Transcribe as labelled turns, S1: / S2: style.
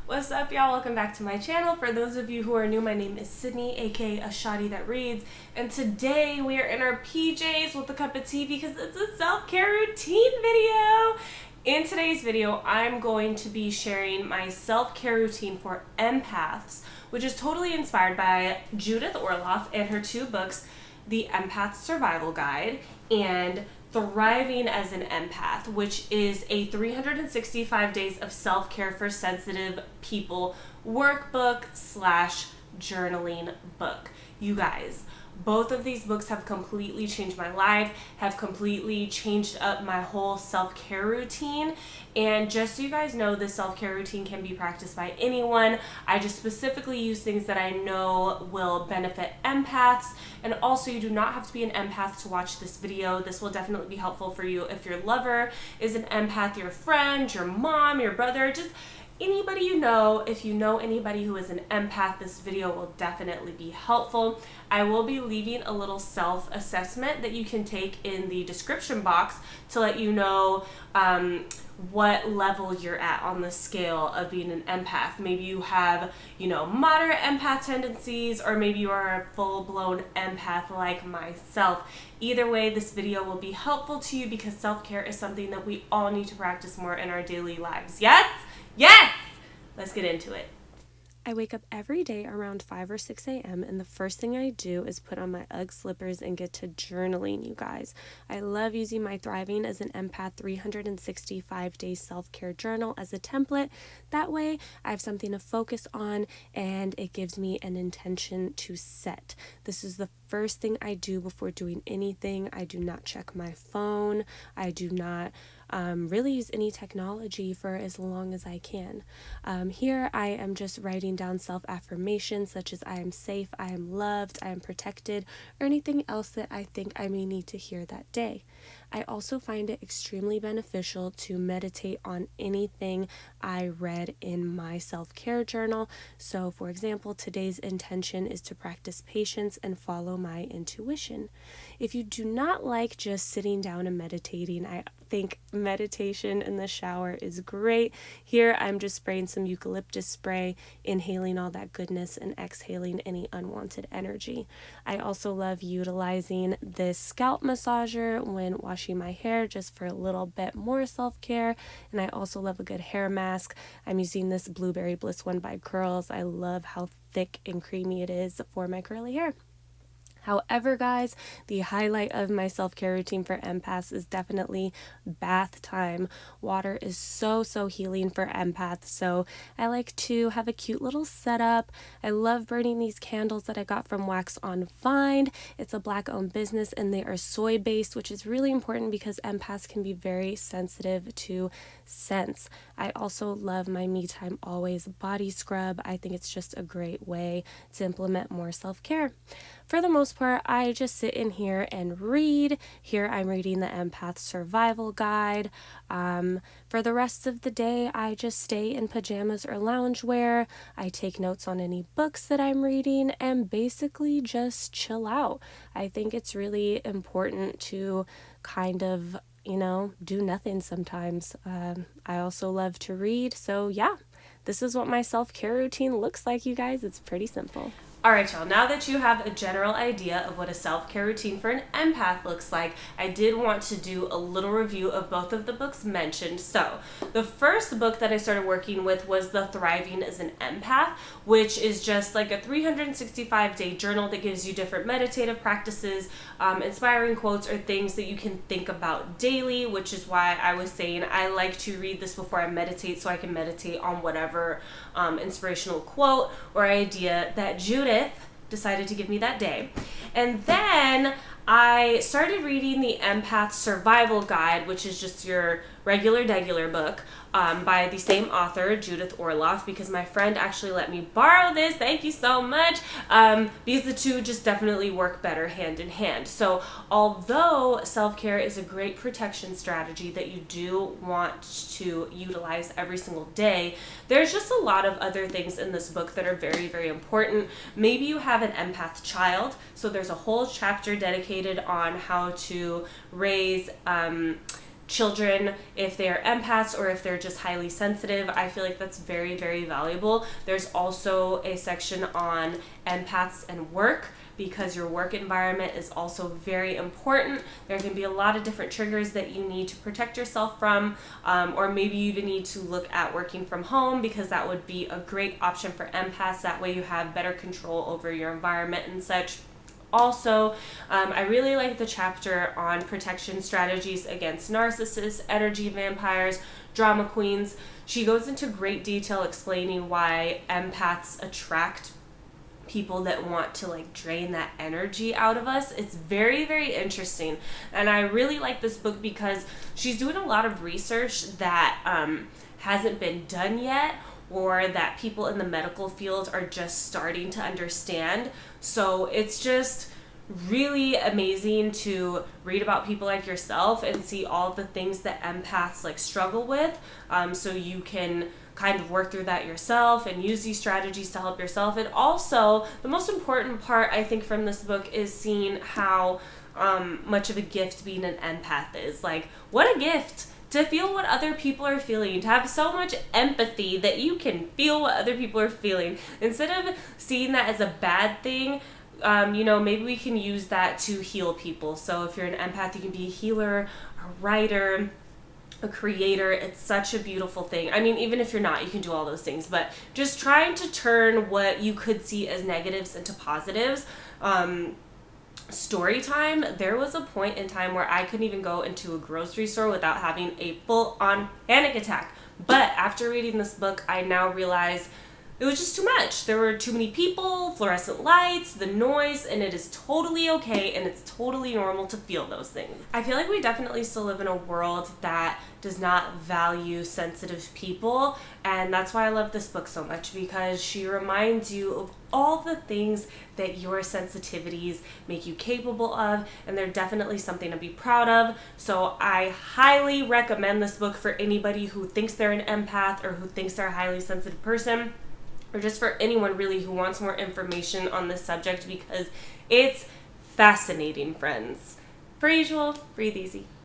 S1: What's up, y'all? Welcome back to my channel. For those of you who are new, my name is Sydney, aka a Shawty that reads, and today we are in our PJs with a cup of tea because it's a self-care routine video. In today's video, I'm going to be sharing my self-care routine for empaths, which is totally inspired by Judith Orloff and her two books, The Empath Survival Guide and Thriving as an Empath, which is a 365 days of self-care for sensitive people workbook / journaling book. You guys, both of these books have completely changed my life, have completely changed up my whole self-care routine. And just so you guys know, this self-care routine can be practiced by anyone. I just specifically use things that I know will benefit empaths. And also, you do not have to be an empath to watch this video. This will definitely be helpful for you if your lover is an empath, your friend, your mom, your brother, just anybody you know. If you know anybody who is an empath, this video will definitely be helpful. I will be leaving a little self-assessment that you can take in the description box to let you know what level you're at on the scale of being an empath. Maybe you have, moderate empath tendencies, or maybe you are a full-blown empath like myself. Either way, this video will be helpful to you because self-care is something that we all need to practice more in our daily lives. Yes? Yes! Let's get into it. I wake up every day around 5 or 6 a.m. and the first thing I do is put on my UGG slippers and get to journaling, you guys. I love using my Thriving as an Empath 365 day self-care journal as a template. That way I have something to focus on and it gives me an intention to set. This is the first thing I do before doing anything. I do not check my phone. I do not really use any technology for as long as I can. Here I am just writing down self-affirmations such as I am safe, I am loved, I am protected, or anything else that I think I may need to hear that day. I also find it extremely beneficial to meditate on anything I read in my self-care journal. So, for example, today's intention is to practice patience and follow my intuition. If you do not like just sitting down and meditating, I think meditation in the shower is great. Here I'm just spraying some eucalyptus spray, inhaling all that goodness and exhaling any unwanted energy. I also love utilizing this scalp massager when washing my hair just for a little bit more self-care. And I also love a good hair mask. I'm using this Blueberry Bliss one by Curls. I love how thick and creamy it is for my curly hair. However, guys, the highlight of my self-care routine for empaths is definitely bath time. Water is so healing for empaths, so I like to have a cute little setup. I love burning these candles that I got from Wax on Find. It's a Black-owned business, and they are soy-based, which is really important because empaths can be very sensitive to scents. I also love my Me Time Always body scrub. I think it's just a great way to implement more self-care. For the most part, I just sit in here and read. Here I'm reading the Empath Survival Guide. For the rest of the day, I just stay in pajamas or loungewear. I take notes on any books that I'm reading and basically just chill out. I think it's really important to kind of, do nothing sometimes. I also love to read. So yeah, this is what my self-care routine looks like, you guys. It's pretty simple. Alright, y'all, now that you have a general idea of what a self-care routine for an empath looks like, I did want to do a little review of both of the books mentioned. So, the first book that I started working with was the Thriving as an Empath, which is just like a 365-day journal that gives you different meditative practices, inspiring quotes, or things that you can think about daily, which is why I was saying I like to read this before I meditate so I can meditate on whatever inspirational quote or idea that Judith decided to give me that day. And then I started reading the Empath Survival Guide, which is just your regular book by the same author, Judith Orloff, because my friend actually let me borrow this. Thank you so much. Because the two just definitely work better hand in hand. So although self-care is a great protection strategy that you do want to utilize every single day, there's just a lot of other things in this book that are very important. Maybe you have an empath child, so there's a whole chapter dedicated on how to raise children, if they're empaths or if they're just highly sensitive. I feel like that's very, very valuable. There's also a section on empaths and work, because your work environment is also very important. There can be a lot of different triggers that you need to protect yourself from, or maybe you even need to look at working from home, because that would be a great option for empaths. That way you have better control over your environment and such. Also, I really like the chapter on protection strategies against narcissists, energy vampires, drama queens. She goes into great detail explaining why empaths attract people that want to like drain that energy out of us. It's very, very interesting. And I really like this book because she's doing a lot of research that hasn't been done yet, or that people in the medical field are just starting to understand. So it's just really amazing to read about people like yourself and see all the things that empaths like struggle with, so you can kind of work through that yourself and use these strategies to help yourself. And also, the most important part I think from this book is seeing how much of a gift being an empath is. Like, what a gift to feel what other people are feeling, to have so much empathy that you can feel what other people are feeling. Instead of seeing that as a bad thing, maybe we can use that to heal people. So if you're an empath, you can be a healer, a writer, a creator. It's such a beautiful thing. I mean, even if you're not, you can do all those things, but just trying to turn what you could see as negatives into positives. Story time. There was a point in time where I couldn't even go into a grocery store without having a full-on panic attack. But after reading this book, I now realize it was just too much. There were too many people, fluorescent lights, the noise, and it is totally okay and it's totally normal to feel those things. I feel like we definitely still live in a world that does not value sensitive people, and that's why I love this book so much, because she reminds you of all the things that your sensitivities make you capable of, and they're definitely something to be proud of. So I highly recommend this book for anybody who thinks they're an empath or who thinks they're a highly sensitive person, or just for anyone really who wants more information on this subject, because it's fascinating, friends. Per usual, breathe easy.